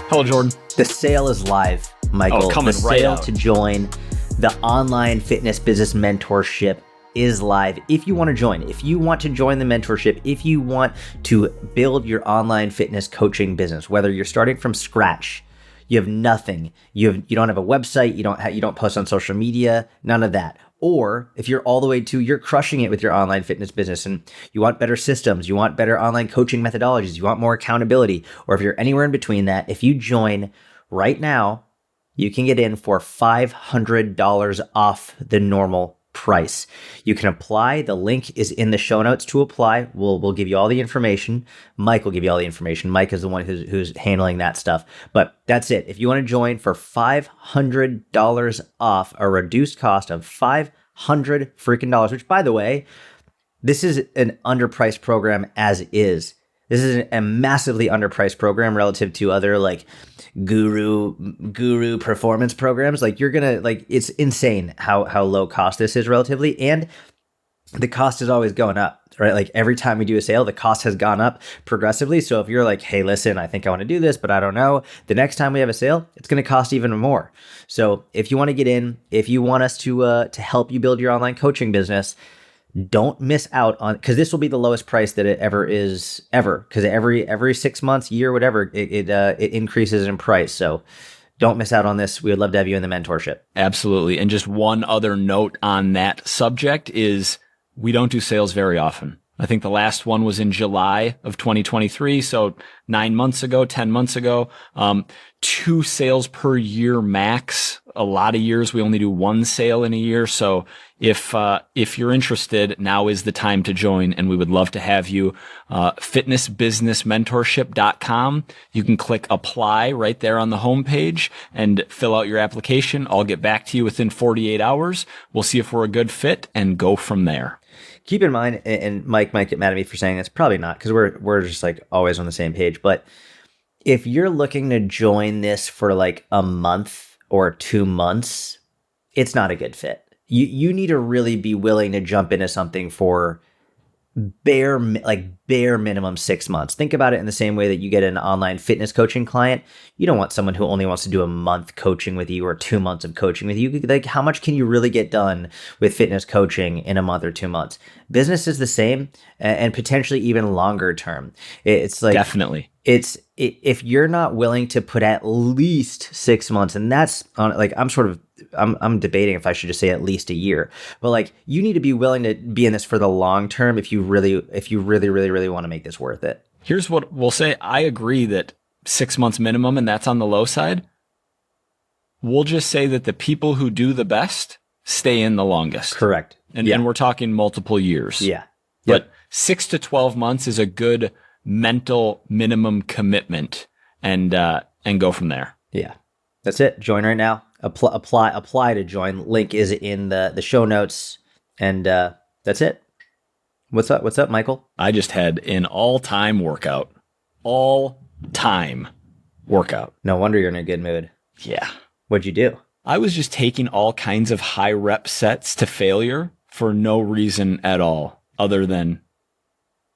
Hello, Jordan. The sale is live, Michael. Coming the right sale out. To join the online fitness business mentorship is live. If you want to join, the mentorship, if you want to build your online fitness coaching business, whether you're starting from scratch, you have nothing, you don't have a website, you don't post on social media, none of that. Or if you're all the way to, you're crushing it with your online fitness business and you want better systems, you want better online coaching methodologies, you want more accountability, or if you're anywhere in between that, if you join right now, you can get in for $500 off the normal price. You can apply. The link is in the show notes to apply. We'll give you all the information. Mike will give you all the information. Mike is the one who's handling that stuff. But that's it. If you want to join for $500 off, a reduced cost of $500 freaking dollars, which by the way, this is an underpriced program as is. This is a massively underpriced program relative to other like guru performance programs. Like it's insane how low cost this is relatively. And the cost is always going up, right? Like every time we do a sale, the cost has gone up progressively. So if you're like, hey, listen, I think I want to do this, but I don't know. The next time we have a sale, it's going to cost even more. So if you want to get in, if you want us to help you build your online coaching business, don't miss out on, because this will be the lowest price that it ever is because every 6 months, year, whatever, it increases in price. So don't miss out on this. We would love to have you in the mentorship. Absolutely. And just one other note on that subject is we don't do sales very often. I think the last one was in July of 2023. So 9 months ago, 10 months ago, 2 sales per year max. A lot of years we only do 1 sale in a year. So if you're interested, now is the time to join, and we would love to have you. Fitnessbusinessmentorship.com. You can click apply right there on the homepage and fill out your application. I'll get back to you within 48 hours. We'll see if we're a good fit and go from there. Keep in mind, and Mike might get mad at me for saying this, probably not, because we're just like always on the same page. But if you're looking to join this for like a month or 2 months, it's not a good fit. You need to really be willing to jump into something for bare minimum 6 months. Think about it in the same way that you get an online fitness coaching client. You don't want someone who only wants to do a month coaching with you or 2 months of coaching with you. Like, how much can you really get done with fitness coaching in a month or 2 months? Business is the same, and potentially even longer term. It's like, definitely. If you're not willing to put at least 6 months, and that's on, like, I'm debating if I should just say at least a year, but like, you need to be willing to be in this for the long term if you really want to make this worth it. Here's what we'll say. I agree that 6 months minimum, and that's on the low side. We'll just say that the people who do the best stay in the longest. Correct. And we're talking multiple years. Yeah. But 6 to 12 months is a good mental minimum commitment, and go from there. Yeah. That's it. Join right now. Apply to join. Link is in the show notes, and that's it. What's up, Michael? I just had an all-time workout. All-time workout. No wonder you're in a good mood. Yeah. What'd you do? I was just taking all kinds of high rep sets to failure for no reason at all other than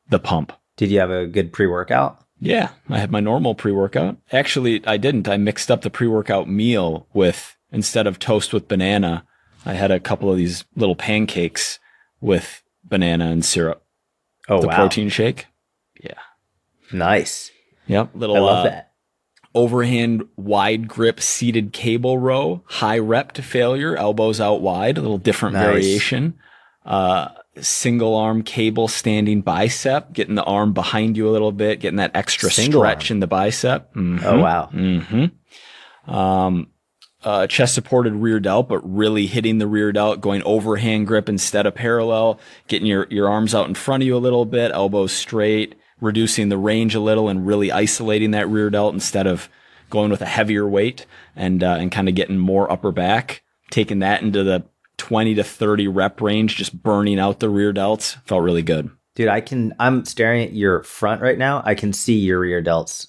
the pump. Did you have a good pre-workout? Yeah, I had my normal pre-workout. Actually, I didn't. I mixed up the pre-workout meal with, instead of toast with banana, I had a couple of these little pancakes with banana and syrup. Oh, the wow. protein shake. Yeah. Nice. Yep. I love that. Overhand wide grip seated cable row, high rep to failure, elbows out wide, a little different variation. Single arm cable standing bicep, getting the arm behind you a little bit, getting that extra stretch in the bicep. Mm-hmm. Oh, wow. Mm-hmm. Chest supported rear delt, but really hitting the rear delt, going overhand grip instead of parallel, getting your arms out in front of you a little bit, elbows straight, reducing the range a little and really isolating that rear delt instead of going with a heavier weight, and kind of getting more upper back, taking that into the 20 to 30 rep range, just burning out the rear delts. Felt really good. Dude, I'm staring at your front right now. I can see your rear delts.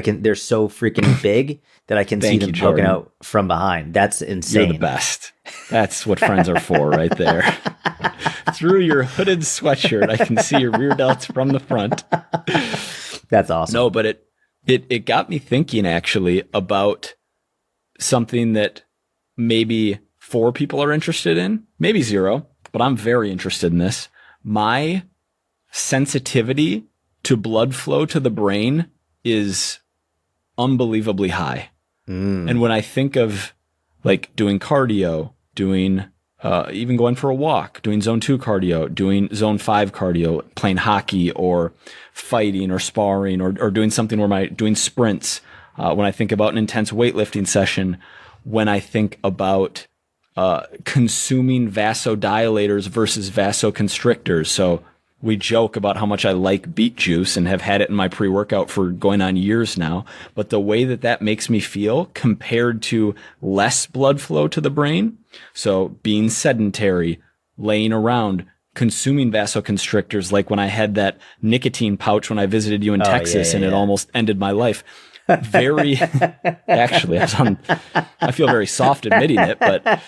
They're so freaking big that I can see Thank them you, poking Jordan. out from behind. That's insane. You're the best. That's what friends are for right there. Through your hooded sweatshirt, I can see your rear delts from the front. That's awesome. No, but it got me thinking actually about something that maybe 4 people are interested in, maybe 0, but I'm very interested in this. My sensitivity to blood flow to the brain is unbelievably high. And when I think of like doing cardio, doing even going for a walk, doing zone 2 cardio, doing zone 5 cardio, playing hockey or fighting or sparring or doing something where doing sprints, when I think about an intense weightlifting session, when I think about consuming vasodilators versus vasoconstrictors. So we joke about how much I like beet juice and have had it in my pre-workout for going on years now. But the way that makes me feel compared to less blood flow to the brain, so being sedentary, laying around, consuming vasoconstrictors, like when I had that nicotine pouch when I visited you in Texas and it almost ended my life. Actually, I feel very soft admitting it, but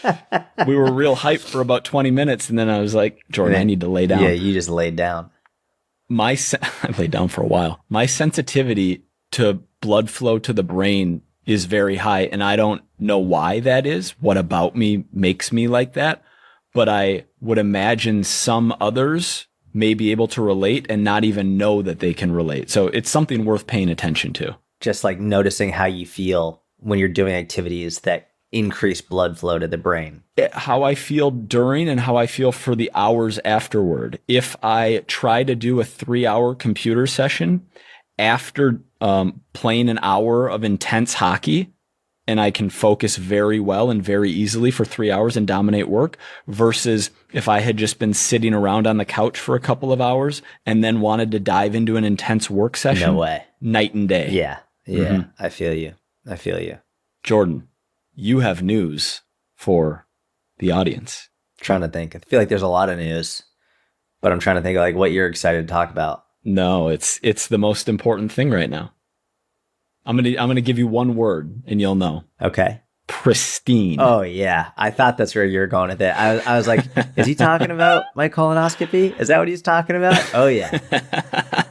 we were real hyped for about 20 minutes. And then I was like, Jordan, I need to lay down. Yeah, you just laid down. I laid down for a while. My sensitivity to blood flow to the brain is very high. And I don't know why that is. What about me makes me like that? But I would imagine some others may be able to relate and not even know that they can relate. So it's something worth paying attention to. Just like noticing how you feel when you're doing activities that increase blood flow to the brain. How I feel during and how I feel for the hours afterward. If I try to do a 3-hour computer session after playing an hour of intense hockey, and I can focus very well and very easily for 3 hours and dominate work, versus if I had just been sitting around on the couch for a couple of hours and then wanted to dive into an intense work session. No way. Night and day. Yeah. Mm-hmm. I feel you. Jordan, you have news for the audience. Trying to think. I feel like there's a lot of news, but I'm trying to think of like what you're excited to talk about. No, it's the most important thing right now. I'm gonna give you one word and you'll know. Okay. Pristine. Oh yeah, I thought that's where you're going with it. I was like, is he talking about my colonoscopy? Is that what he's talking about? Oh yeah,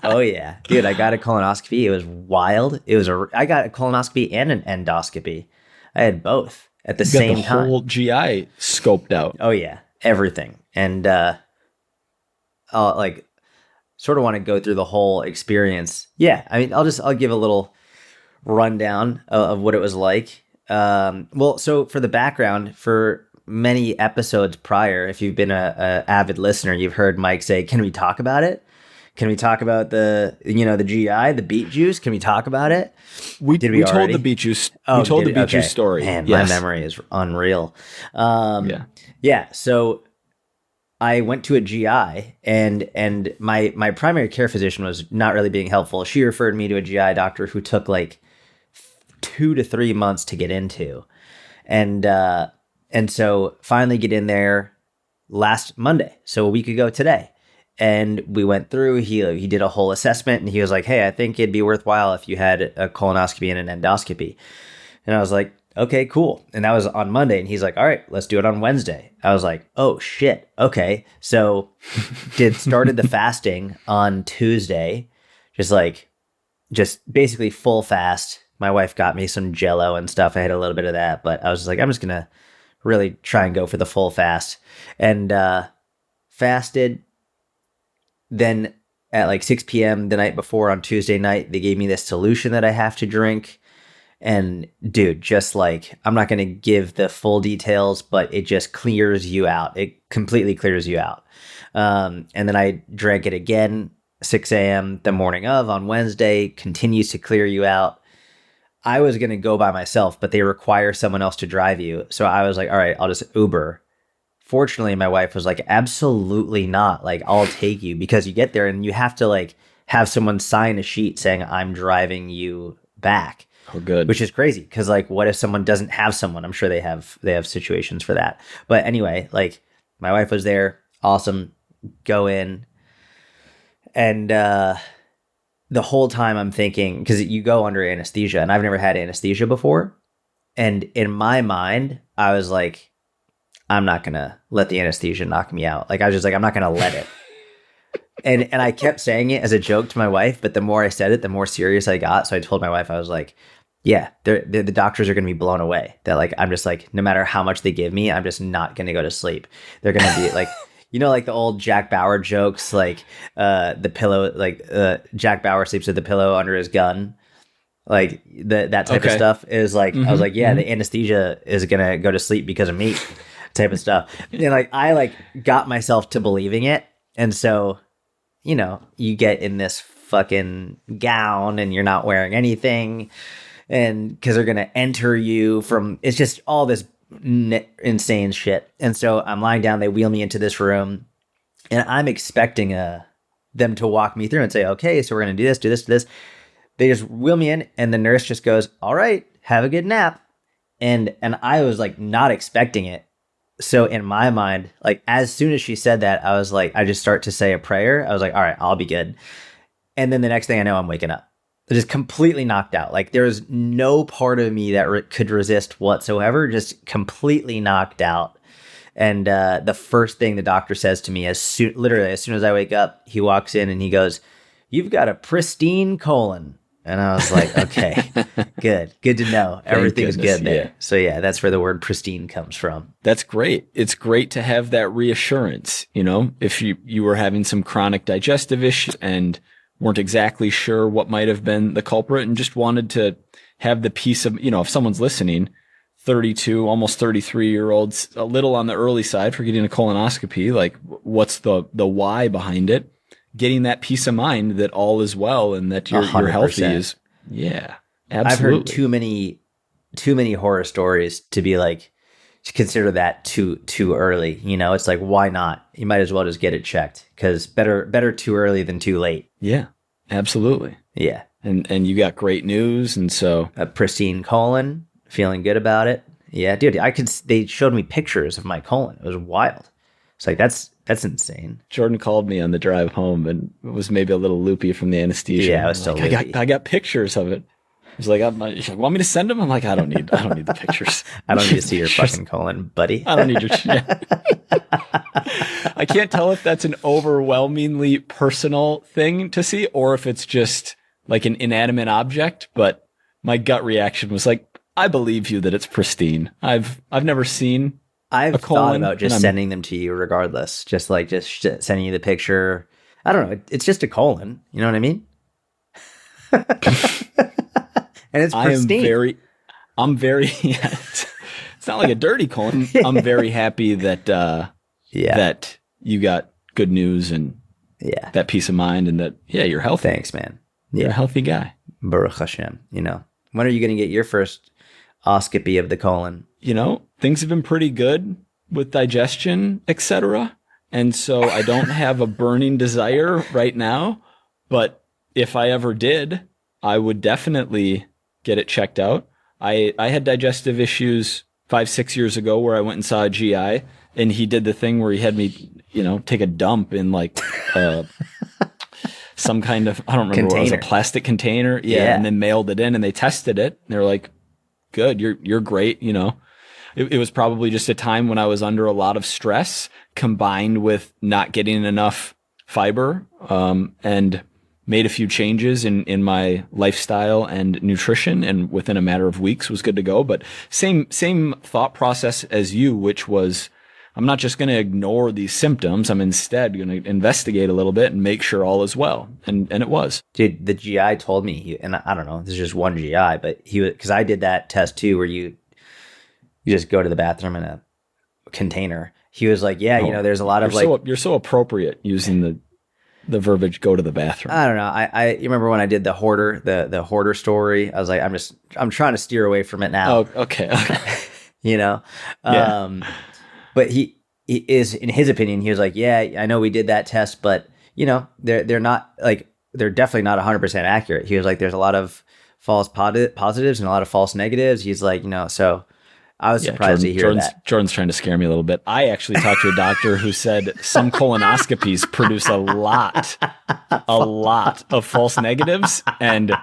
oh yeah, dude. I got a colonoscopy. It was wild. I got a colonoscopy and an endoscopy. I had both at the same time. The whole GI scoped out. Oh yeah, everything. And I'll like sort of want to go through the whole experience. Yeah, I mean, I'll give a little rundown of what it was like. Well, so for the background, for many episodes prior, if you've been a avid listener, you've heard Mike say, "Can we talk about it? Can we talk about the GI, the beet juice? Can we talk about it?" We told the beet juice. We told the beet juice story. Man, yes. My memory is unreal. Yeah. So I went to a GI, and my primary care physician was not really being helpful. She referred me to a GI doctor who took like 2 to 3 months to get into. And so finally get in there last Monday. So a week ago today. And we went through, he did a whole assessment and he was like, "Hey, I think it'd be worthwhile if you had a colonoscopy and an endoscopy." And I was like, "Okay, cool." And that was on Monday. And he's like, "All right, let's do it on Wednesday." I was like, "Oh shit. Okay." So started the fasting on Tuesday, just basically full fast. My wife got me some Jell-O and stuff. I had a little bit of that, but I was just like, I'm just going to really try and go for the full fast. And fasted. Then at like 6 p.m. the night before on Tuesday night, they gave me this solution that I have to drink. And dude, just like, I'm not going to give the full details, but it just clears you out. It completely clears you out. And then I drank it again, 6 a.m. the morning of on Wednesday, continues to clear you out. I was going to go by myself, but they require someone else to drive you. So I was like, all right, I'll just Uber. Fortunately, my wife was like, absolutely not. Like, I'll take you, because you get there and you have to like have someone sign a sheet saying I'm driving you back. Oh, good. Which is crazy. Cause like, what if someone doesn't have someone? I'm sure they have situations for that. But anyway, like my wife was there. Awesome. Go in. And, the whole time I'm thinking, because you go under anesthesia, and I've never had anesthesia before. And in my mind, I was like, I'm not going to let the anesthesia knock me out. Like, I was just like, I'm not going to let it. And I kept saying it as a joke to my wife, but the more I said it, the more serious I got. So I told my wife, I was like, yeah, the doctors are going to be blown away. That like, I'm just like, no matter how much they give me, I'm just not going to go to sleep. They're going to be like, like the old Jack Bauer jokes, like the pillow, like Jack Bauer sleeps with the pillow under his gun. Like that type of stuff is like, I was like, yeah, the anesthesia is going to go to sleep because of me type of stuff. And like, I like got myself to believing it. And so, you get in this fucking gown and you're not wearing anything, and because they're going to enter you from, it's just all this insane shit. And so I'm lying down, they wheel me into this room, and I'm expecting them to walk me through and say, okay, so we're going to do this, do this, do this. They just wheel me in, and the nurse just goes, all right, have a good nap. And I was like not expecting it. So in my mind, like as soon as she said that, I was like, I just start to say a prayer. I was like, all right, I'll be good. And then the next thing I know, I'm waking up. Just completely knocked out. Like there's no part of me that could resist whatsoever, just completely knocked out. And the first thing the doctor says to me, literally as soon as I wake up, he walks in and he goes, "You've got a pristine colon." And I was like, okay, good to know. Everything's good there. Yeah. So yeah, that's where the word pristine comes from. That's great. It's great to have that reassurance. If you were having some chronic digestive issues and weren't exactly sure what might have been the culprit and just wanted to have the peace of, if someone's listening, 32, almost 33-year-olds, a little on the early side for getting a colonoscopy, like what's the why behind it? Getting that peace of mind that all is well and that you're healthy is, yeah, absolutely. I've heard too many horror stories to be like, to consider that too early. It's like, why not? You might as well just get it checked, because better too early than too late. Yeah, absolutely. Yeah. And you got great news. And so a pristine colon, feeling good about it. Yeah, dude, they showed me pictures of my colon. It was wild. It's like, that's insane. Jordan called me on the drive home and it was maybe a little loopy from the anesthesia. Yeah, I was still loopy. I got pictures of it. He's like, want me to send them? I'm like, I don't need the pictures. I don't need to see your fucking colon, buddy. I don't need your I can't tell if that's an overwhelmingly personal thing to see or if it's just like an inanimate object, but my gut reaction was like, I believe you that it's pristine. I've never seen I've thought about just sending them to you regardless. Just sending you the picture. I don't know. It's just a colon. You know what I mean? And it's pristine. I'm very, it's not like a dirty colon. I'm very happy that, that you got good news and that peace of mind and that, you're healthy. Thanks, man. You're a healthy guy. Baruch Hashem. When are you going to get your first oscopy of the colon? Things have been pretty good with digestion, etc. And so I don't have a burning desire right now, but if I ever did, I would definitely get it checked out. I had digestive issues 5-6 years ago where I went and saw a GI and he did the thing where he had me, take a dump in like some kind of, I don't remember what it was, a plastic container. Yeah. And then mailed it in and they tested it. And they were like, good, you're great. It was probably just a time when I was under a lot of stress combined with not getting enough fiber, and made a few changes in my lifestyle and nutrition. And within a matter of weeks was good to go. But same thought process as you, which was, I'm not just going to ignore these symptoms. I'm instead going to investigate a little bit and make sure all is well. And it was. Dude, the GI told me, and I don't know, this is just one GI, but because I did that test too, where you just go to the bathroom in a container. He was like, there's a lot of you're so appropriate using the verbiage, go to the bathroom. I don't know. You remember when I did the hoarder story? I was like, I'm trying to steer away from it now. Oh, okay. But he is, in his opinion, he was like, yeah, I know we did that test, but they're not like, they're definitely not 100% accurate. He was like, there's a lot of false positives and a lot of false negatives. He's like, so I was surprised to hear that. Jordan's trying to scare me a little bit. I actually talked to a doctor who said some colonoscopies produce a lot of false negatives, and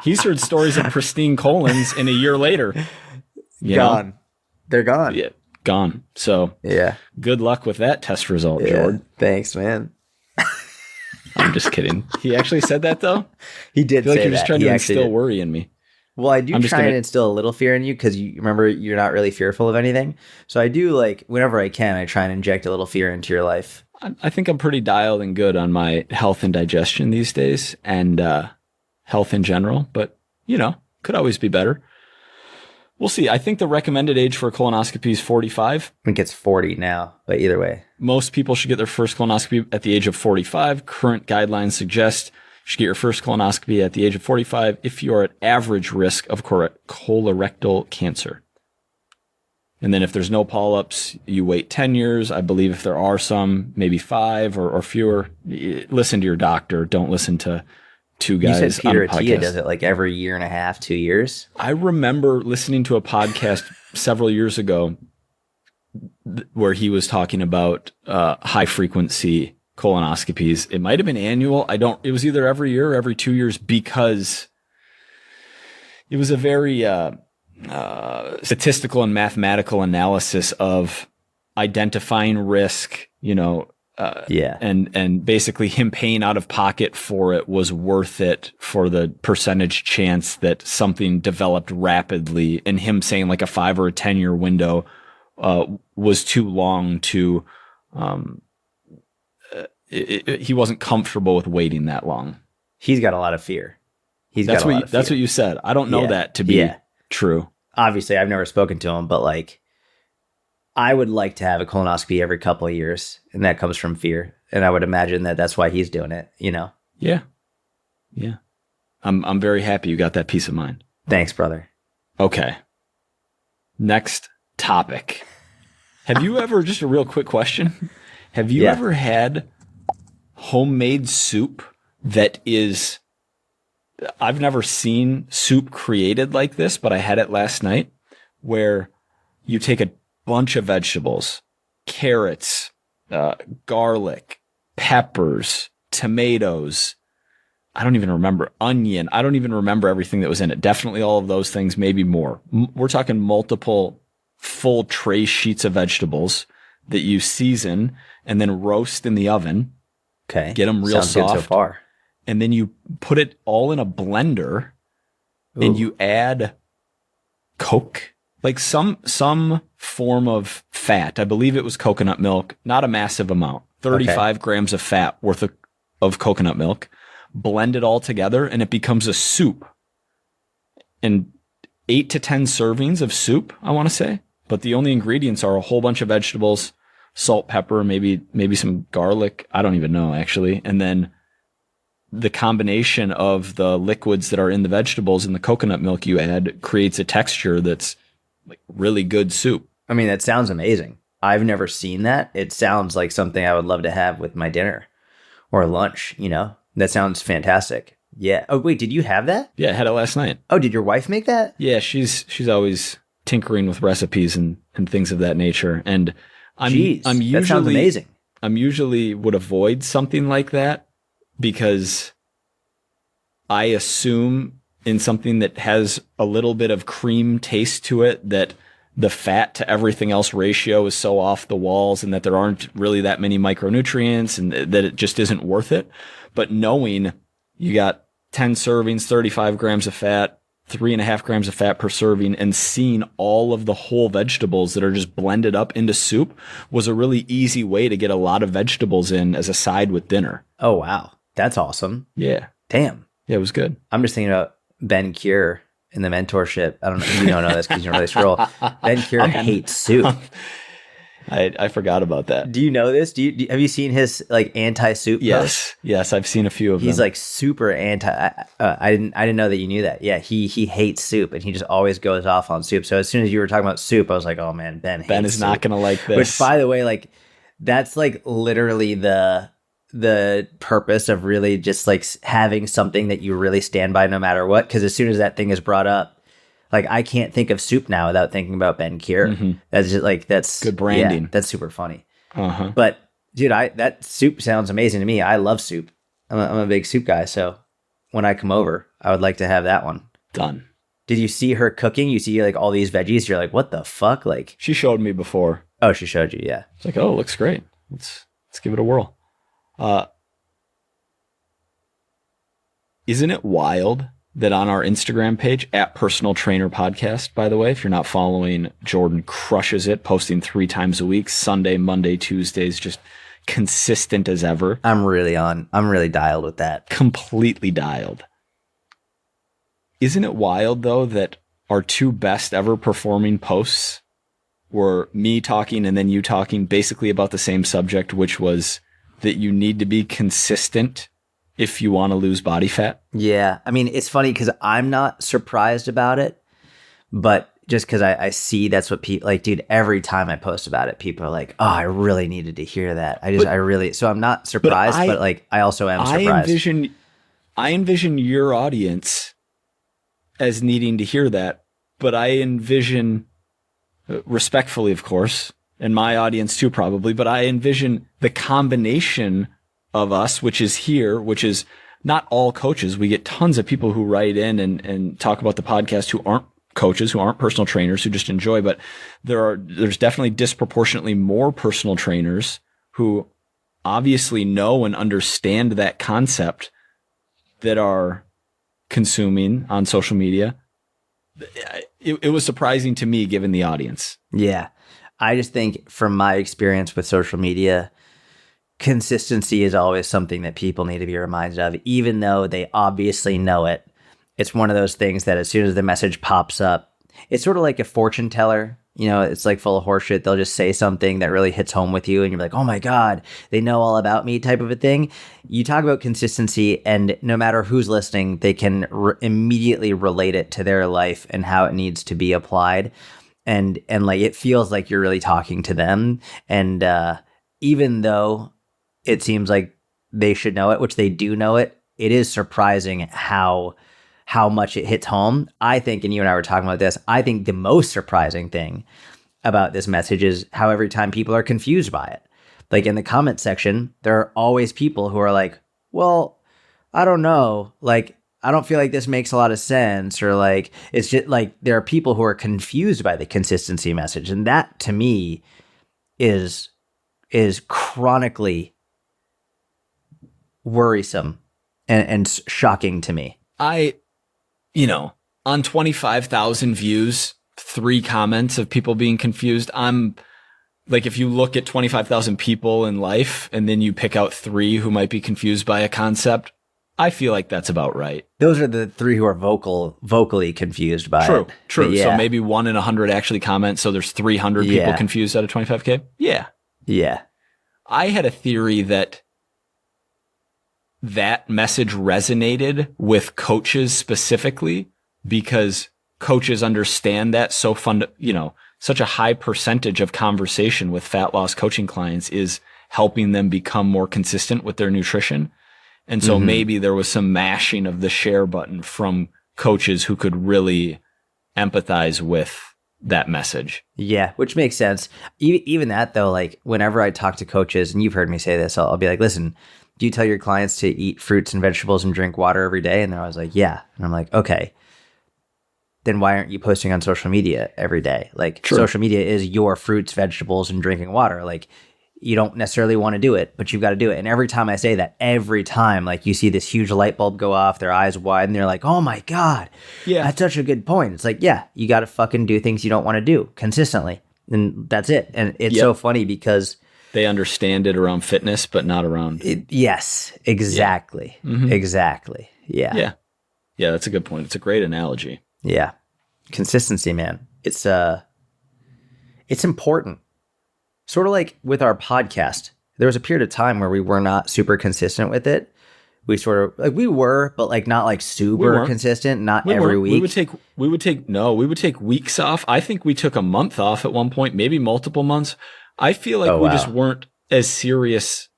he's heard stories of pristine colons in a year later. Gone. They're gone. Yeah, gone. So good luck with that test result, Jordan. Thanks, man. I'm just kidding. He actually said that, though? He did say that. You're just trying to instill worry in me. Well, I do try and instill a little fear in you because you remember you're not really fearful of anything. So I do, like, whenever I can, I try and inject a little fear into your life. I think I'm pretty dialed and good on my health and digestion these days, and health in general. But, could always be better. We'll see. I think the recommended age for a colonoscopy is 45. I think it's 40 now, but either way. Most people should get their first colonoscopy at the age of 45. Current guidelines suggest you should get your first colonoscopy at the age of 45 if you are at average risk of colorectal cancer. And then if there's no polyps, you wait 10 years. I believe if there are some, maybe 5 or fewer. Listen to your doctor. Don't listen to two guys. You said Peter Attia does it like every year and a half, 2 years. I remember listening to a podcast several years ago where he was talking about high frequency colonoscopies. It might have been annual. It was either every year or every 2 years, because it was a very statistical and mathematical analysis of identifying risk, and basically him paying out of pocket for it was worth it for the percentage chance that something developed rapidly, and him saying like a 5 or a 10-year window was too long to he wasn't comfortable with waiting that long. He's got a lot of fear. That's what you said. I don't know that to be true. Obviously, I've never spoken to him, but like, I would like to have a colonoscopy every couple of years, and that comes from fear. And I would imagine that that's why he's doing it. Yeah. I'm very happy you got that peace of mind. Thanks, brother. Okay. Next topic. Have you ever, just a real quick question, have you ever had homemade soup that is, I've never seen soup created like this, but I had it last night, where you take a bunch of vegetables, carrots, garlic, peppers, tomatoes. I don't even remember onion. I don't even remember everything that was in it. Definitely all of those things, maybe more. We're talking multiple full tray sheets of vegetables that you season and then roast in the oven. Okay. Get them real soft. Good so far. And then you put it all in a blender. Ooh. And you add Coke, like some form of fat. I believe it was coconut milk, not a massive amount, 35 grams of fat worth of coconut milk. Blend it all together and it becomes a soup. And 8 to 10 servings of soup, I want to say. But the only ingredients are a whole bunch of vegetables, salt, pepper, maybe some garlic. I don't even know, actually. And then the combination of the liquids that are in the vegetables and the coconut milk you add creates a texture that's like really good soup. I mean, that sounds amazing. I've never seen that. It sounds like something I would love to have with my dinner or lunch, That sounds fantastic. Yeah. Oh, wait, did you have that? Yeah, I had it last night. Oh, did your wife make that? Yeah, she's always tinkering with recipes and things of that nature. And I'm usually, that sounds amazing. I'm usually would avoid something like that because I assume in something that has a little bit of cream taste to it that the fat to everything else ratio is so off the walls and that there aren't really that many micronutrients and that it just isn't worth it. But knowing you got 10 servings, 35 grams of fat, 3.5 grams of fat per serving, and seeing all of the whole vegetables that are just blended up into soup was a really easy way to get a lot of vegetables in as a side with dinner. Oh, wow. That's awesome. Yeah. Damn. Yeah, it was good. I'm just thinking about Ben Cure in the mentorship. I don't know. You don't know this because you don't really scroll. Ben Cure hates soup. I forgot about that. Do you know this? Have you seen his like anti-soup posts? Yes, I've seen a few of them. He's like super anti. I didn't know that you knew that. Yeah, he hates soup and he just always goes off on soup. So as soon as you were talking about soup, I was like, oh man, Ben is soup. Not gonna like this. Which, by the way, like that's like literally the purpose of really just like having something that you really stand by no matter what. Because as soon as that thing is brought up, Like I can't think of soup now without thinking about Ben Kier. That's just like, that's Good branding. Yeah, that's super funny. Uh-huh. But dude, that soup sounds amazing to me. I love soup. I'm a big soup guy. So when I come over, I would like to have that one. Done. Did you see her cooking? You see like all these veggies. You're like, what the fuck? Like She showed me before. Oh, she showed you. Yeah. It's like, oh, it looks great. Let's give it a whirl. Isn't it wild that on our Instagram page, at Personal Trainer Podcast, by the way, if you're not following, Jordan crushes it, posting 3 times a week, Sunday, Monday, Tuesdays, just consistent as ever. I'm really dialed with that. Completely dialed. Isn't it wild, though, that our 2 best ever performing posts were me talking and then you talking basically about the same subject, which was that you need to be consistent if you want to lose body fat? Yeah. I mean, it's funny because I'm not surprised about it, but just because I see that's what people like, dude, every time I post about it, people are like, oh, I really needed to hear that. So I'm not surprised, but like, I also am surprised. I envision your audience as needing to hear that, but I envision, respectfully, of course, and my audience too, probably, but I envision the combination of us, which is here, which is not all coaches. We get tons of people who write in and talk about the podcast who aren't coaches, who aren't personal trainers, who just enjoy, but there's definitely disproportionately more personal trainers who obviously know and understand that concept that are consuming on social media. It was surprising to me given the audience. Yeah. I just think from my experience with social media, consistency is always something that people need to be reminded of, even though they obviously know it. It's one of those things that as soon as the message pops up, it's sort of like a fortune teller. You know, it's like full of horseshit. They'll just say something that really hits home with you and you're like, oh my God, they know all about me type of a thing. You talk about consistency and no matter who's listening, they can immediately relate it to their life and how it needs to be applied. And like, it feels like you're really talking to them. And even though it seems like they should know it, which they do know it, it is surprising how much it hits home. I think, and you and I were talking about this, I think the most surprising thing about this message is how every time people are confused by it. Like in the comment section, there are always people who are like, well, I don't know. Like, I don't feel like this makes a lot of sense. Or like, it's just like, there are people who are confused by the consistency message. And that to me is chronically worrisome and shocking to me. On 25,000 views, 3 comments of people being confused. I'm like, if you look at 25,000 people in life and then you pick out 3 who might be confused by a concept, I feel like that's about right. Those are the 3 who are vocally confused by it. True. Yeah. So maybe 1 in 100 actually comment. So there's 300 people confused out of 25K. Yeah. Yeah. I had a theory that message resonated with coaches specifically because coaches understand that such a high percentage of conversation with fat loss coaching clients is helping them become more consistent with their nutrition. And so maybe there was some mashing of the share button from coaches who could really empathize with that message. Yeah, which makes sense. Even that though, like whenever I talk to coaches, and you've heard me say this, I'll be like, listen, do you tell your clients to eat fruits and vegetables and drink water every day? And they're always like, yeah. And I'm like, okay, then why aren't you posting on social media every day? Like social media is your fruits, vegetables, and drinking water. Like you don't necessarily want to do it, but you've got to do it. And every time I say that, every time, like you see this huge light bulb go off, their eyes wide, and they're like, oh my God, that's such a good point. It's like, yeah, you got to fucking do things you don't want to do consistently. And that's it. And it's so funny because they understand it around fitness, but not around. Yes, exactly. Yeah. Exactly. Yeah. Yeah. Yeah. That's a good point. It's a great analogy. Yeah. Consistency, man. It's important. Sort of like with our podcast, there was a period of time where we were not super consistent with it. We sort of like we were, but like not like super consistent, not every week. We would take weeks off. I think we took a month off at one point, maybe multiple months. I feel like we just weren't as serious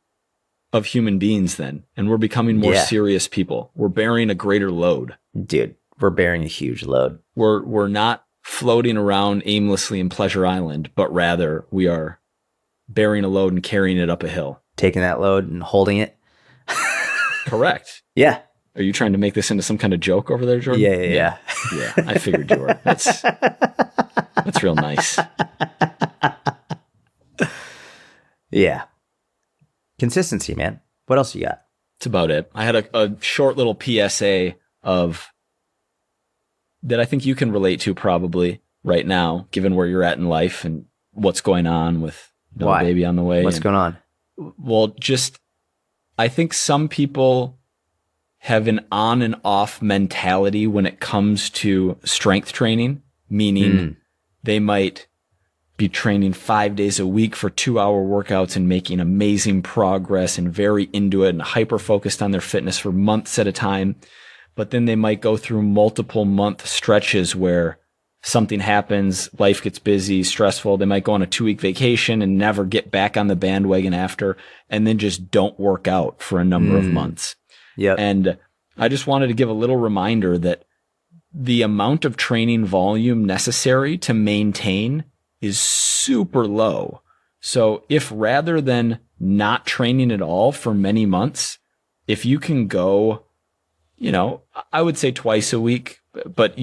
of human beings then, and we're becoming more serious people. We're bearing a greater load. Dude, We're bearing a huge load. We're not floating around aimlessly in Pleasure Island, but rather we are bearing a load and carrying it up a hill. Taking that load and holding it. Correct. Yeah. Are you trying to make this into some kind of joke over there, Jordan? Yeah. Yeah, I figured you were. That's real nice. Yeah. Consistency, man. What else you got? That's about it. I had a short little PSA of that I think you can relate to probably right now, given where you're at in life and what's going on with a baby on the way. What's going on? Well, I think some people have an on and off mentality when it comes to strength training, meaning they might be training 5 days a week for 2-hour workouts and making amazing progress and very into it and hyper focused on their fitness for months at a time. But then they might go through multiple month stretches where something happens, life gets busy, stressful. They might go on a 2-week vacation and never get back on the bandwagon after, and then just don't work out for a number of months. Yeah. And I just wanted to give a little reminder that the amount of training volume necessary to maintain is super low. So if rather than not training at all for many months, if you can go, I would say twice a week, but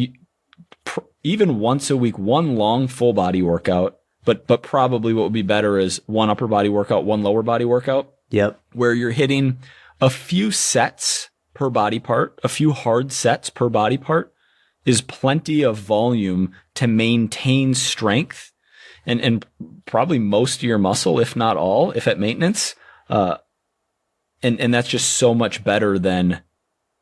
even once a week, one long full body workout, but probably what would be better is one upper body workout, one lower body workout. Yep. Where you're hitting a few sets per body part, a few hard sets per body part is plenty of volume to maintain strength and probably most of your muscle, if not all, if at maintenance. And that's just so much better than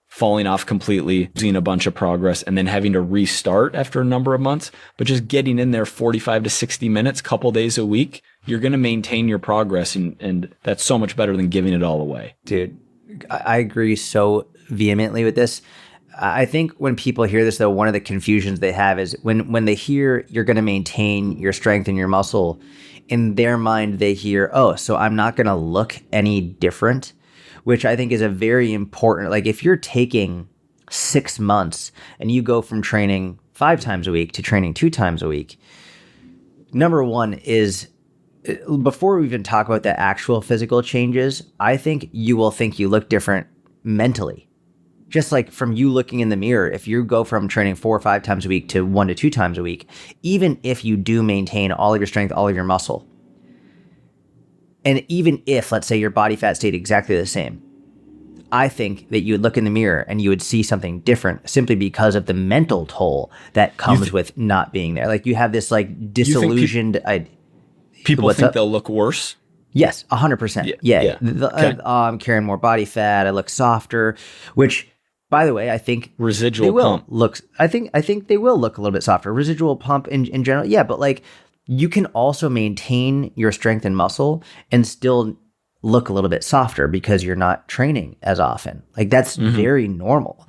falling off completely, losing a bunch of progress, and then having to restart after a number of months. But just getting in there 45 to 60 minutes, couple days a week, you're going to maintain your progress. And that's so much better than giving it all away. Dude, I agree so vehemently with this. I think when people hear this, though, one of the confusions they have is when they hear you're going to maintain your strength and your muscle, in their mind, they hear, oh, so I'm not going to look any different, which I think is a very important, like if you're taking 6 months and you go from training 5 times a week to training 2 times a week, number one is, before we even talk about the actual physical changes, I think you will think you look different mentally. Just like from you looking in the mirror, if you go from training 4 or 5 times a week to 1 to 2 times a week, even if you do maintain all of your strength, all of your muscle, and even if, let's say, your body fat stayed exactly the same, I think that you would look in the mirror and you would see something different simply because of the mental toll that comes with not being there. Like you have this like disillusioned. People think they'll look worse? Yes, 100%. Yeah. Okay. I'm carrying more body fat. I look softer, which, by the way, I think residual pump looks. I think they will look a little bit softer. Residual pump in general, yeah. But like, you can also maintain your strength and muscle and still look a little bit softer because you're not training as often. Like that's very normal.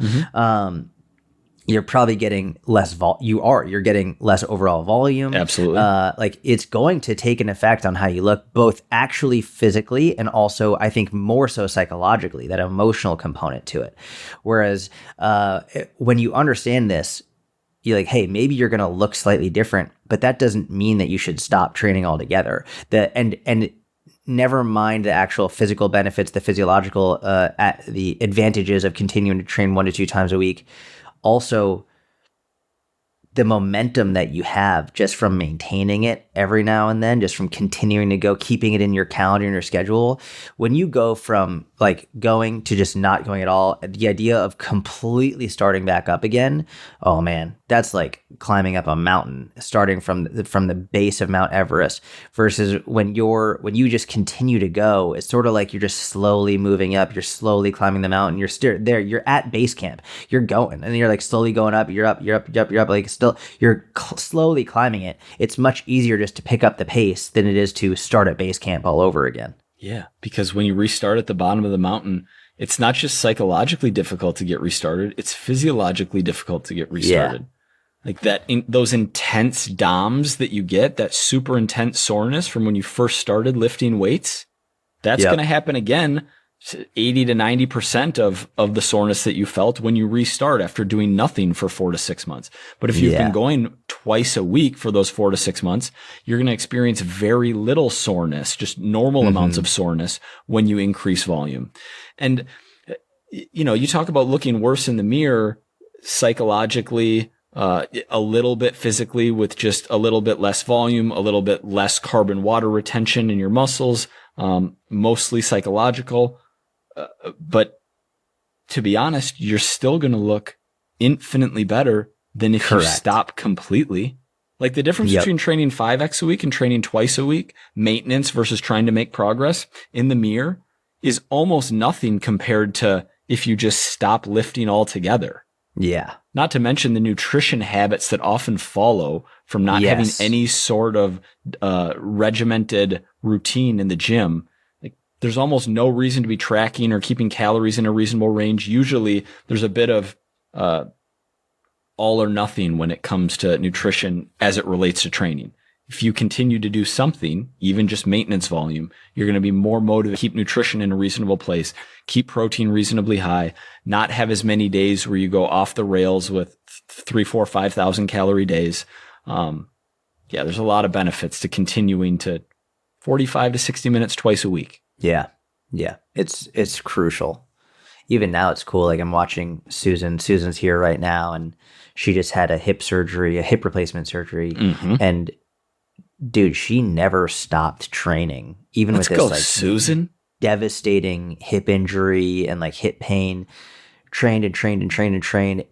You're probably getting less you're getting less overall volume. Absolutely. Like it's going to take an effect on how you look, both actually physically and also I think more so psychologically, that emotional component to it. Whereas when you understand this, you're like, hey, maybe you're going to look slightly different, but that doesn't mean that you should stop training altogether. And never mind the actual physical benefits, the physiological, the advantages of continuing to train 1 to 2 times a week. Also, the momentum that you have just from maintaining it every now and then, just from continuing to go, keeping it in your calendar and your schedule. When you go from like going to just not going at all, the idea of completely starting back up again, oh man, that's like climbing up a mountain, starting from the base of Mount Everest, versus when you just continue to go, it's sort of like you're just slowly moving up, you're slowly climbing the mountain, you're still there, you're at base camp, you're going, and then you're like slowly going up, you're up, like still, you're slowly climbing it. It's much easier just to pick up the pace than it is to start at base camp all over again. Yeah, because when you restart at the bottom of the mountain, it's not just psychologically difficult to get restarted, it's physiologically difficult to get restarted. Yeah. Like those intense DOMs that you get, that super intense soreness from when you first started lifting weights, that's going to happen again 80 to 90% of the soreness that you felt when you restart after doing nothing for 4 to 6 months. But if you've been going twice a week for those 4 to 6 months, you're going to experience very little soreness, just normal amounts of soreness when you increase volume. And, you talk about looking worse in the mirror psychologically, a little bit physically with just a little bit less volume, a little bit less carbon water retention in your muscles, mostly psychological. But to be honest, you're still going to look infinitely better than if you stop completely. Like the difference between training 5x a week and training twice a week, maintenance versus trying to make progress in the mirror, is almost nothing compared to if you just stop lifting altogether. Yeah. Not to mention the nutrition habits that often follow from not having any sort of regimented routine in the gym. Like, there's almost no reason to be tracking or keeping calories in a reasonable range. Usually there's a bit of all or nothing when it comes to nutrition as it relates to training. If you continue to do something, even just maintenance volume, you're going to be more motivated to keep nutrition in a reasonable place, keep protein reasonably high, not have as many days where you go off the rails with 3, 4, 5,000 calorie days. There's a lot of benefits to continuing to 45 to 60 minutes twice a week. Yeah. Yeah. It's crucial. Even now it's cool. Like I'm watching Susan. Susan's here right now and she just had a hip replacement surgery. And dude, she never stopped training, even with this like Susan devastating hip injury and like hip pain. Trained.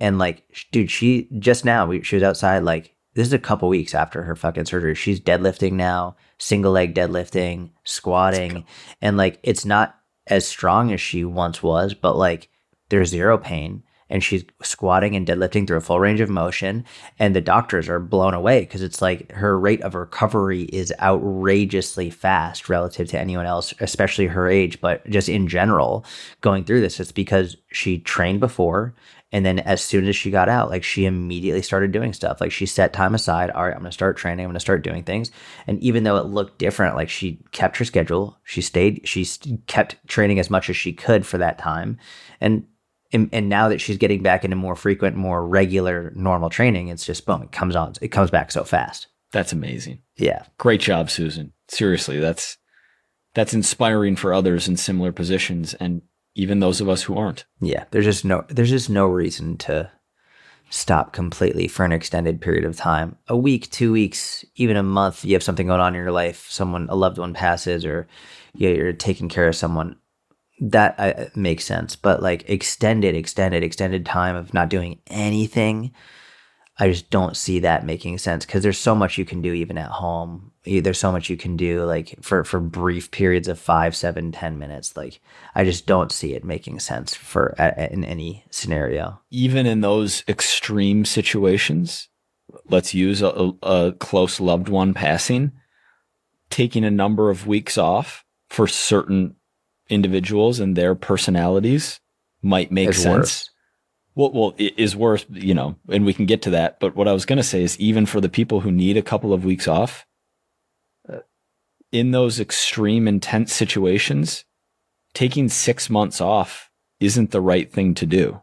And like, dude, she just now, she was outside. Like, this is a couple weeks after her fucking surgery. She's deadlifting now, single leg deadlifting, squatting, and like, it's not as strong as she once was, but like, there's zero pain. And she's squatting and deadlifting through a full range of motion. And the doctors are blown away because it's like her rate of recovery is outrageously fast relative to anyone else, especially her age, but just in general going through this. It's because she trained before. And then as soon as she got out, like she immediately started doing stuff. Like she set time aside. All right, I'm going to start training. I'm going to start doing things. And even though it looked different, like she kept her schedule, she kept training as much as she could for that time. And now that she's getting back into more frequent, more regular, normal training, it's just boom, it comes back so fast. That's amazing. Yeah. Great job, Susan. Seriously, that's inspiring for others in similar positions and even those of us who aren't. Yeah. There's just no reason to stop completely for an extended period of time. A week, 2 weeks, even a month, you have something going on in your life, a loved one passes or you're taking care of someone. That makes sense, but like extended time of not doing anything, I just don't see that making sense because there's so much you can do even at home. There's so much you can do like for brief periods of 5, 7, 10 minutes. Like I just don't see it making sense in any scenario. Even in those extreme situations, let's use a close loved one passing, taking a number of weeks off for certain individuals and their personalities might make sense. Well, it is worse, and we can get to that. But what I was going to say is even for the people who need a couple of weeks off, in those extreme, intense situations, taking 6 months off isn't the right thing to do.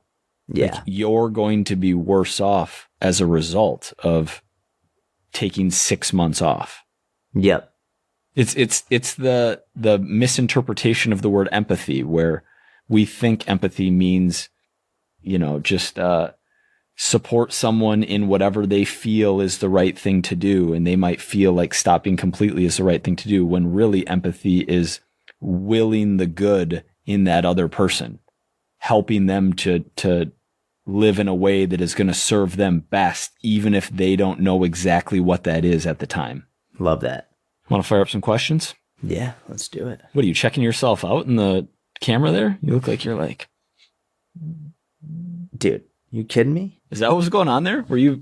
Yeah. Like, you're going to be worse off as a result of taking 6 months off. Yep. It's the misinterpretation of the word empathy, where we think empathy means, just support someone in whatever they feel is the right thing to do, and they might feel like stopping completely is the right thing to do, when really empathy is willing the good in that other person, helping them to live in a way that is going to serve them best, even if they don't know exactly what that is at the time. Love that. Want to fire up some questions? Yeah, let's do it. What are you checking yourself out in the camera there? You look like you're like, dude, you kidding me? Is that what was going on there? Were you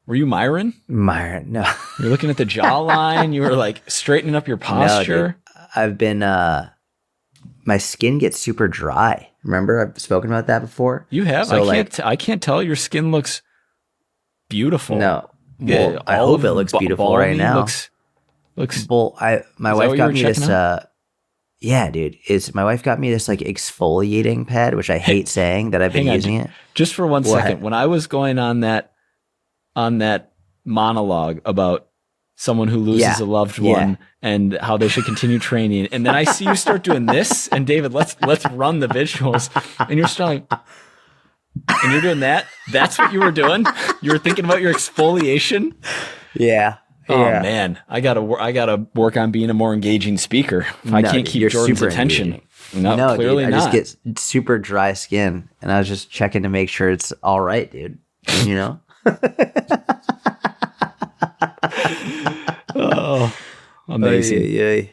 Mirin? Mirin, no. You're looking at the jawline. You were like straightening up your posture. No, I've been, my skin gets super dry. Remember, I've spoken about that before. You have. So I can't tell. Your skin looks beautiful. No, well, I hope it looks beautiful right now. Looks. Well, my wife got me this. Yeah, dude. My wife got me this like exfoliating pad, which I hate saying that I've been Hang on, using it. just for one What? second. When I was going on that monologue about someone who loses Yeah. a loved Yeah. one and how they should continue training, and then I see you start doing this, and David, let's run the visuals, and you're starting, and you're doing that. That's what you were doing. You were thinking about your exfoliation. Yeah. Oh Yeah. man, I gotta work on being a more engaging speaker. I No, can't dude, keep you're Jordan's super attention. engaging. No, clearly dude, I not. just get super dry skin, and I was just checking to make sure it's all right, dude. You know? Oh, amazing. Ay.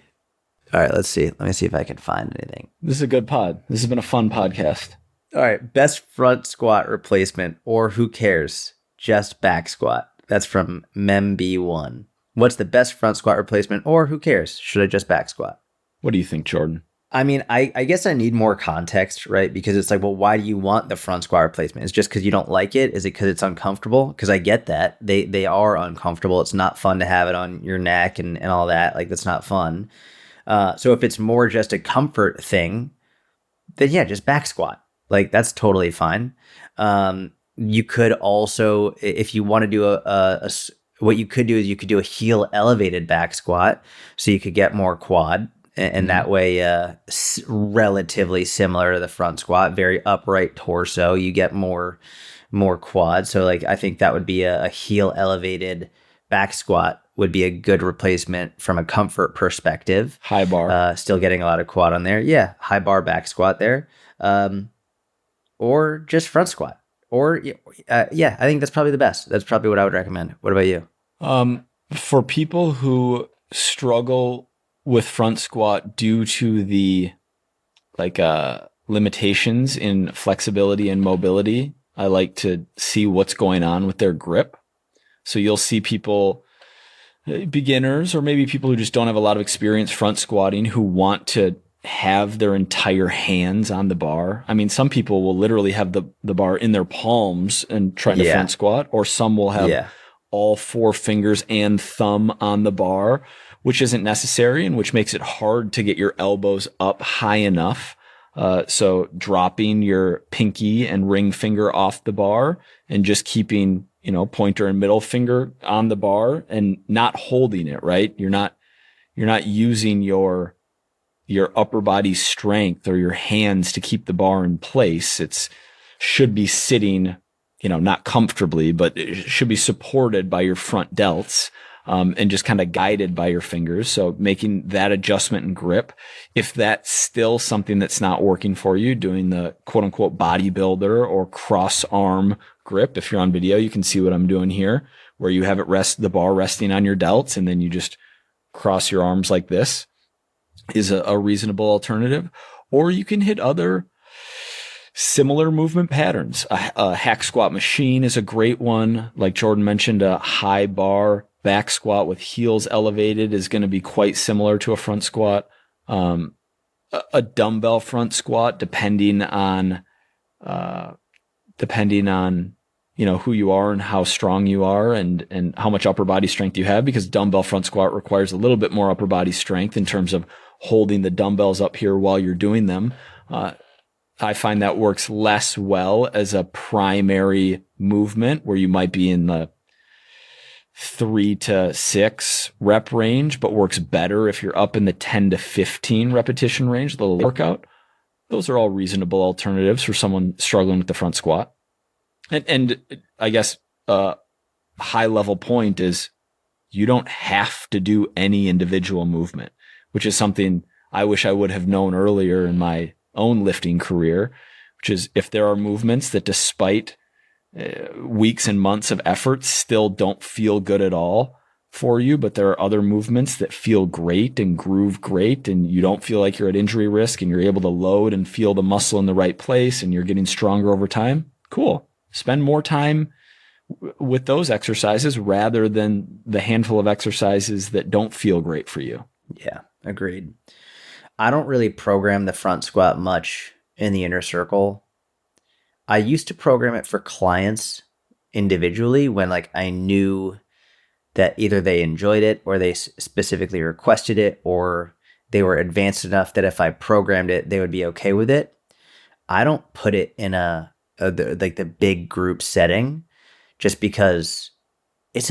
All right, let's see. Let me see if I can find anything. This is a good pod. This has been a fun podcast. All right, best front squat replacement, or who cares? Just back squat. That's from MemB1. What's the best front squat replacement, or who cares? Should I just back squat? What do you think, Jordan? I mean, I guess I need more context, right? Because it's like, well, why do you want the front squat replacement? Is it just because you don't like it? Is it because it's uncomfortable? Because I get that. They are uncomfortable. It's not fun to have it on your neck and all that. Like, that's not fun. So if it's more just a comfort thing, then yeah, just back squat. Like, that's totally fine. You could also, if you want to do what you could do is you could do a heel elevated back squat, so you could get more quad, and that way, relatively similar to the front squat, very upright torso. You get more quad. So like, I think that would be a heel elevated back squat would be a good replacement from a comfort perspective. High bar. Still getting a lot of quad on there. Yeah, high bar back squat there. Or just front squat. Or yeah, I think that's probably the best. That's probably what I would recommend. What about you? For people who struggle with front squat due to the limitations in flexibility and mobility, I like to see what's going on with their grip. So you'll see people, beginners, or maybe people who just don't have a lot of experience front squatting, who want to have their entire hands on the bar. I mean, some people will literally have the bar in their palms and trying to front squat, or some will have all four fingers and thumb on the bar, which isn't necessary and which makes it hard to get your elbows up high enough. So dropping your pinky and ring finger off the bar and just keeping, pointer and middle finger on the bar and not holding it, right? You're not using your upper body strength or your hands to keep the bar in place. It's should be sitting, not comfortably, but it should be supported by your front delts, and just kind of guided by your fingers. So making that adjustment and grip. If that's still something that's not working for you, doing the quote unquote bodybuilder or cross arm grip. If you're on video, you can see what I'm doing here, where you have the bar resting on your delts, and then you just cross your arms like this, is a reasonable alternative. Or you can hit other similar movement patterns. A hack squat machine is a great one. Like Jordan mentioned, a high bar back squat with heels elevated is going to be quite similar to a front squat. A dumbbell front squat, depending on who you are and how strong you are and how much upper body strength you have, because dumbbell front squat requires a little bit more upper body strength in terms of holding the dumbbells up here while you're doing them. I find that works less well as a primary movement, where you might be in the 3 to 6 rep range, but works better if you're up in the 10 to 15 repetition range, the little workout. Those are all reasonable alternatives for someone struggling with the front squat. And I guess a high level point is you don't have to do any individual movement, which is something I wish I would have known earlier in my own lifting career, which is if there are movements that despite weeks and months of effort still don't feel good at all for you, but there are other movements that feel great and groove great, and you don't feel like you're at injury risk, and you're able to load and feel the muscle in the right place, and you're getting stronger over time. Cool. Spend more time with those exercises rather than the handful of exercises that don't feel great for you. Yeah, agreed. I don't really program the front squat much in the inner circle. I used to program it for clients individually when I knew that either they enjoyed it or they specifically requested it, or they were advanced enough that if I programmed it, they would be okay with it. I don't put it in like the big group setting just because it's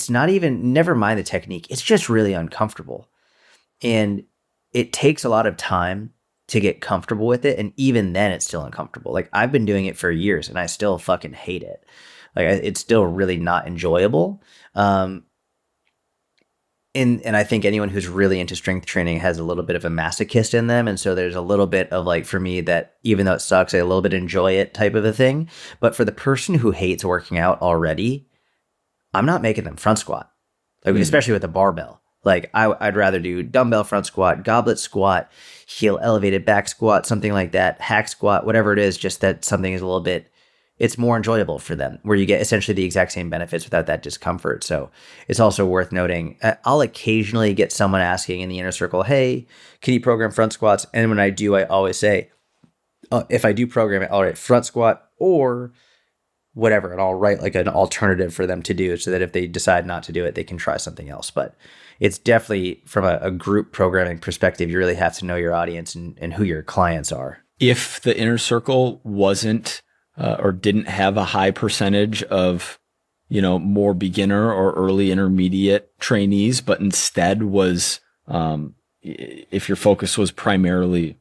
not even, never mind the technique. It's just really uncomfortable. And it takes a lot of time to get comfortable with it. And even then it's still uncomfortable. Like I've been doing it for years and I still fucking hate it. Like it's still really not enjoyable. And I think anyone who's really into strength training has a little bit of a masochist in them. And so there's a little bit of like, for me, that even though it sucks, I a little bit enjoy it type of a thing. But for the person who hates working out already, I'm not making them front squat, like, especially with a barbell. Like I'd rather do dumbbell front squat, goblet squat, heel elevated back squat, something like that, hack squat, whatever it is, just that something is a little bit, it's more enjoyable for them, where you get essentially the exact same benefits without that discomfort. So it's also worth noting, I'll occasionally get someone asking in the inner circle, hey, can you program front squats? And when I do, I always say, if I do program it, I'll write front squat or whatever, and I'll write like an alternative for them to do so that if they decide not to do it, they can try something else. But it's definitely, from a group programming perspective, you really have to know your audience and who your clients are. If the inner circle wasn't or didn't have a high percentage of, more beginner or early intermediate trainees, but instead was, if your focus was primarily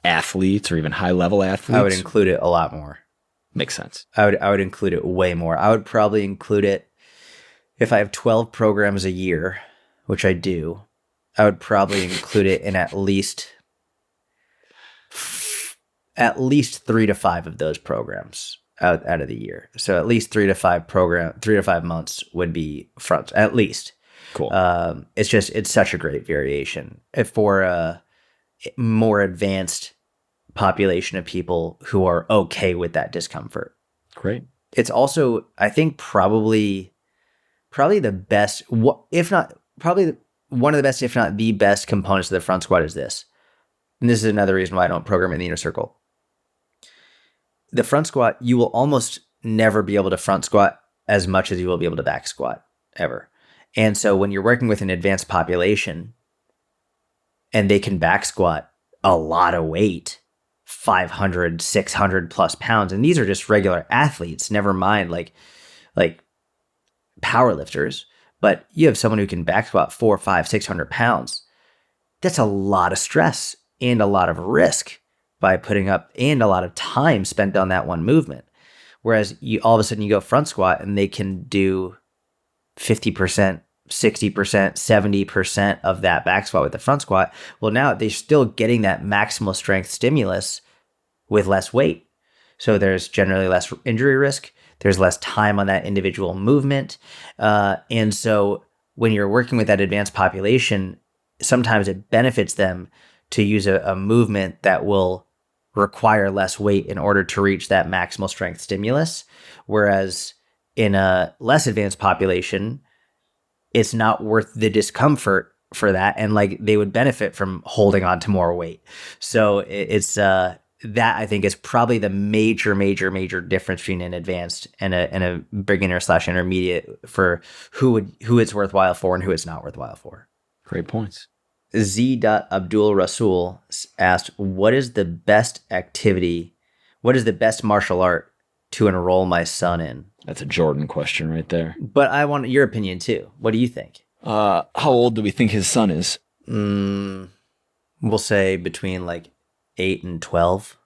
athletes or even high level athletes, I would include it a lot more. Makes sense. I would include it way more. I would probably include it if I have 12 programs a year, which I do. I would probably include it in at least 3 to 5 of those programs out of the year. So at least 3 to 5 months would be front, at least. Cool. It's such a great variation for a more advanced population of people who are okay with that discomfort. Great. It's also, I think, probably the best, if not probably one of the best, if not the best components of the front squat is this. And this is another reason why I don't program in the inner circle. The front squat, you will almost never be able to front squat as much as you will be able to back squat ever. And so when you're working with an advanced population and they can back squat a lot of weight, 500, 600 plus pounds. And these are just regular athletes, never mind like power lifters. But you have someone who can back squat 400, 500, 600 pounds. That's a lot of stress and a lot of risk by putting up, and a lot of time spent on that one movement. Whereas you all of a sudden you go front squat and they can do 50%, 60%, 70% of that back squat with the front squat. Well, now they're still getting that maximal strength stimulus with less weight. So there's generally less injury risk. There's less time on that individual movement. And so when you're working with that advanced population, sometimes it benefits them to use a movement that will require less weight in order to reach that maximal strength stimulus. Whereas in a less advanced population, it's not worth the discomfort for that. And like they would benefit from holding on to more weight. So it's that I think is probably the major difference between an advanced and a beginner / intermediate for who it's worthwhile for and who it's not worthwhile for. Great points. Z.Abdul Rasul asked, what is the best martial art to enroll my son in? That's a Jordan question right there. But I want your opinion too. What do you think? How old do we think his son is? We'll say between like 8 and 12.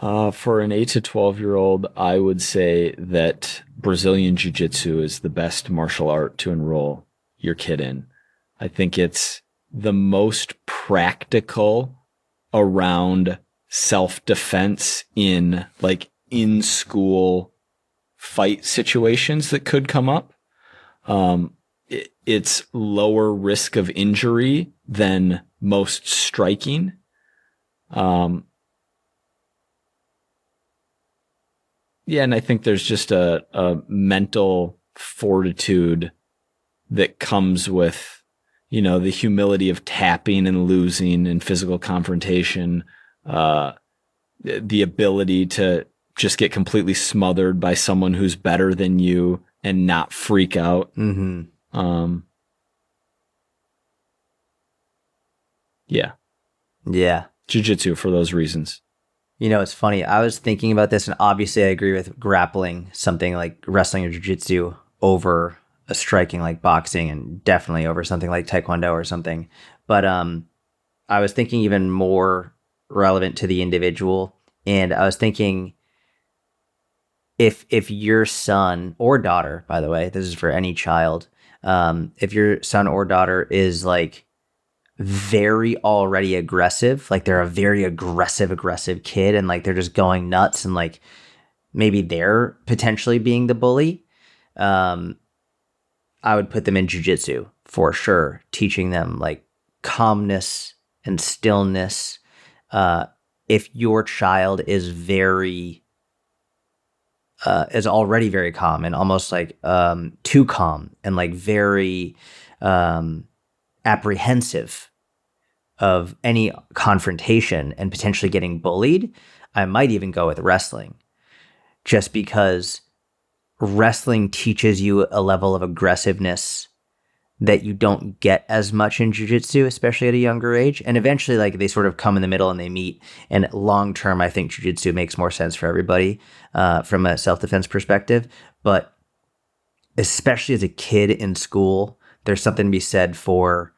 For an 8 to 12-year-old, I would say that Brazilian Jiu-Jitsu is the best martial art to enroll your kid in. I think it's the most practical around self-defense in school fight situations that could come up. It's lower risk of injury than most striking. And I think there's just a mental fortitude that comes with, the humility of tapping and losing and physical confrontation, the ability to just get completely smothered by someone who's better than you and not freak out. Mm-hmm. Yeah. Yeah. Jiu-jitsu for those reasons. You know, it's funny. I was thinking about this, and obviously I agree with grappling, something like wrestling or jiu-jitsu over a striking like boxing, and definitely over something like taekwondo or something. But I was thinking even more relevant to the individual, and I was thinking if your son or daughter, by the way, this is for any child, if your son or daughter is like very already aggressive, like they're a very aggressive kid, and like they're just going nuts, and like maybe they're potentially being the bully, I would put them in jiu-jitsu for sure, teaching them like calmness and stillness. If your child is is already very calm and almost like too calm and like very apprehensive of any confrontation and potentially getting bullied, I might even go with wrestling, just because wrestling teaches you a level of aggressiveness that you don't get as much in jiu-jitsu, especially at a younger age. And eventually, like, they sort of come in the middle and they meet. And long term, I think jiu-jitsu makes more sense for everybody from a self-defense perspective. But especially as a kid in school, there's something to be said for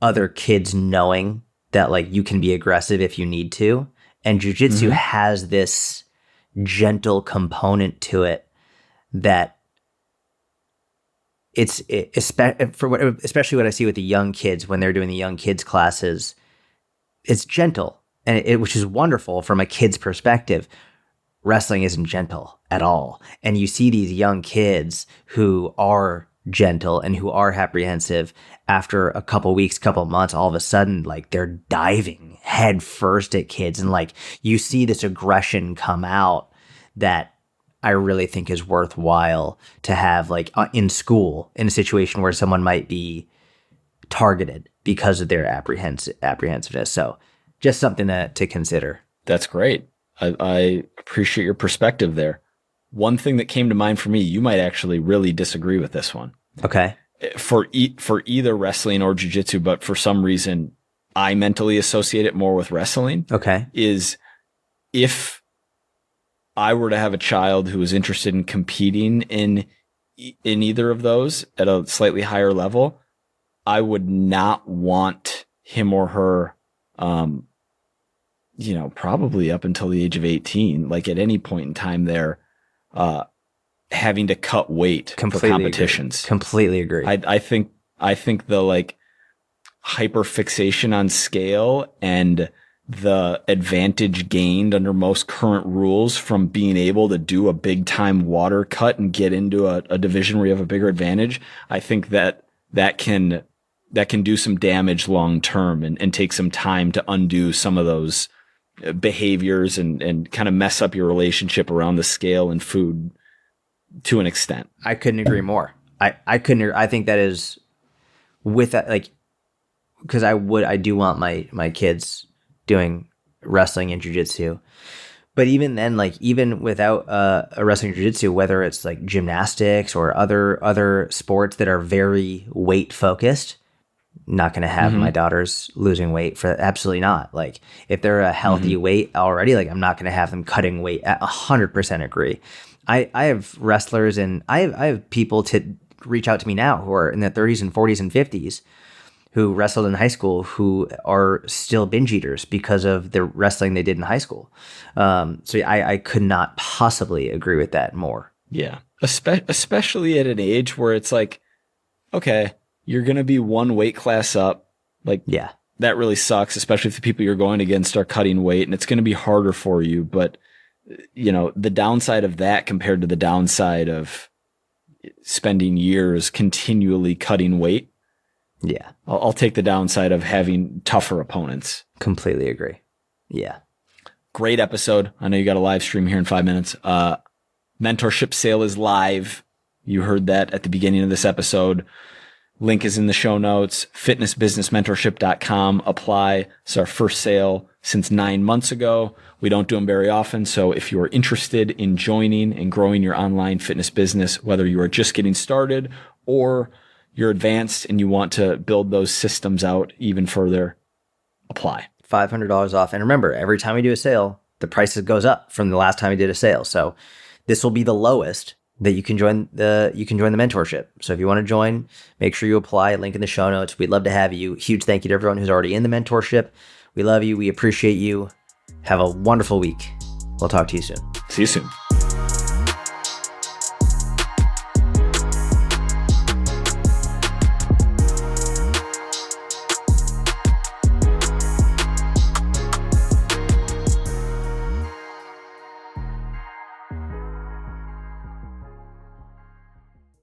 other kids knowing that like you can be aggressive if you need to. And jiu-jitsu has this gentle component to it that especially what I see with the young kids when they're doing the young kids classes, it's gentle, and which is wonderful from a kid's perspective. Wrestling isn't gentle at all. And you see these young kids who are gentle and who are apprehensive, after a couple weeks, couple months, all of a sudden, like they're diving head first at kids. And like you see this aggression come out that I really think is worthwhile to have like in school, in a situation where someone might be targeted because of their apprehensiveness. So just something to consider. That's great. I appreciate your perspective there. One thing that came to mind for me, you might actually really disagree with this one. Okay. For either wrestling or jiu-jitsu, but for some reason I mentally associate it more with wrestling. Okay. Is if I were to have a child who was interested in competing in either of those at a slightly higher level, I would not want him or her, probably up until the age of 18, like at any point in time there, having to cut weight for competitions. Completely agree. I think the like hyper fixation on scale and the advantage gained under most current rules from being able to do a big time water cut and get into a division where you have a bigger advantage, I think that can do some damage long term and take some time to undo some of those behaviors and kind of mess up your relationship around the scale and food to an extent. I couldn't agree more. I think that is with that, like, because I do want my kids doing wrestling and jiu-jitsu. But even then, like even without a wrestling jiu-jitsu, whether it's like gymnastics or other sports that are very weight focused, not going to have my daughters losing weight for absolutely not. Like if they're a healthy weight already, like I'm not going to have them cutting weight. 100% agree. I have wrestlers and I have people to reach out to me now who are in their 30s and 40s and 50s who wrestled in high school who are still binge eaters because of the wrestling they did in high school. So I could not possibly agree with that more. Yeah. Especially at an age where it's like, okay, you're going to be one weight class up. Like, yeah, that really sucks, especially if the people you're going against are cutting weight and it's going to be harder for you. But, the downside of that compared to the downside of spending years continually cutting weight. Yeah. I'll take the downside of having tougher opponents. Completely agree. Yeah. Great episode. I know you got a live stream here in 5 minutes. Mentorship sale is live. You heard that at the beginning of this episode. Link is in the show notes. fitnessbusinessmentorship.com. Apply. It's our first sale since 9 months ago. We don't do them very often. So if you are interested in joining and growing your online fitness business, whether you are just getting started or you're advanced and you want to build those systems out even further, apply. $500 off. And remember, every time we do a sale, the price goes up from the last time we did a sale. So this will be the lowest that you can join the mentorship. So if you want to join, make sure you apply. Link in the show notes. We'd love to have you. Huge thank you to everyone who's already in the mentorship. We love you. We appreciate you. Have a wonderful week. We'll talk to you soon. See you soon.